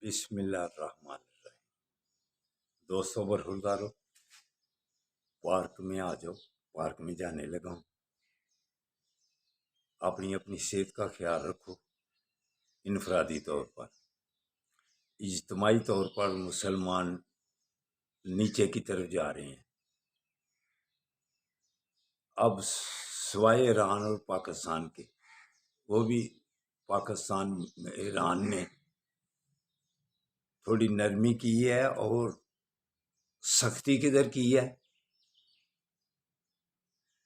بسم اللہ الرحمن الرحیم۔ دوستوں برخوردارو، پارک میں آ جاؤ، پارک میں جانے لگا ہوں۔ اپنی اپنی صحت کا خیال رکھو۔ انفرادی طور پر، اجتماعی طور پر مسلمان نیچے کی طرف جا رہے ہیں۔ اب سوائے ایران اور پاکستان کے، وہ بھی پاکستان ایران نے تھوڑی نرمی کی ہے اور سختی کدھر کی ہے؟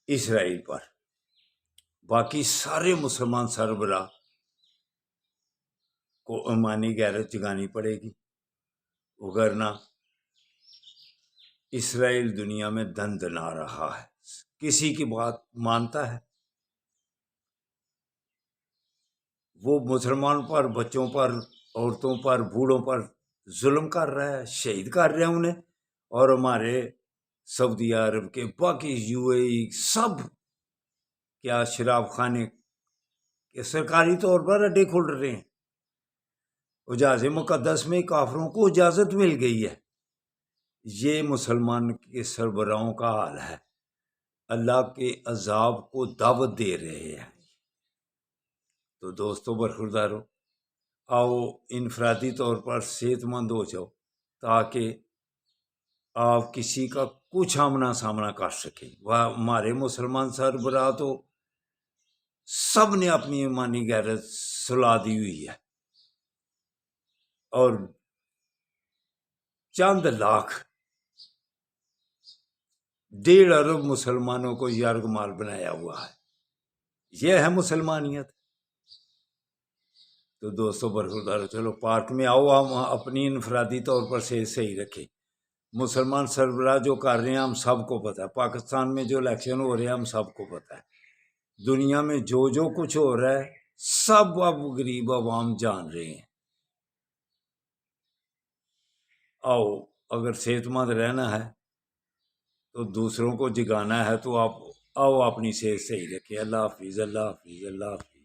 اسرائیل پر۔ باقی سارے مسلمان سربراہ کو ایمانی غیرت جگانی پڑے گی، وگرنہ اسرائیل دنیا میں دندنا رہا ہے، کسی کی بات مانتا ہے؟ وہ مسلمان پر، بچوں پر، عورتوں پر، بوڑھوں پر ظلم کر رہا ہے، شہید کر رہے ہیں انہیں۔ اور ہمارے سعودی عرب کے، باقی UAE سب کیا شراب خانے کے سرکاری طور پر اڈے کھل رہے ہیں۔ حجاز مقدس میں کافروں کو اجازت مل گئی ہے۔ یہ مسلمان کے سربراہوں کا حال ہے، اللہ کے عذاب کو دعوت دے رہے ہیں۔ تو دوستوں برخوردارو، آؤ انفرادی طور پر صحت مند ہو جاؤ تاکہ آپ کسی کا کچھ آمنا سامنا کر سکیں۔ ہمارے مسلمان سربراہ تو سب نے اپنی ایمانی غیرت سلا دی ہوئی ہے، اور چند لاکھ 1.5 ارب مسلمانوں کو یرغمال بنایا ہوا ہے۔ یہ ہے مسلمانیت؟ تو دوستوں برخوردارو، چلو پارک میں آؤ، ہم اپنی انفرادی طور پر صحیح رکھیں۔ مسلمان سربراہ جو کر رہے ہیں ہم سب کو پتہ ہے، پاکستان میں جو الیکشن ہو رہے ہیں ہم سب کو پتہ ہے، دنیا میں جو کچھ ہو رہا ہے سب اب غریب عوام جان رہے ہیں۔ آؤ، اگر صحت مند رہنا ہے تو دوسروں کو جگانا ہے تو آپ آؤ اپنی صحت صحیح رکھیں۔ اللہ حافظ، اللہ حافظ، اللہ حافظ۔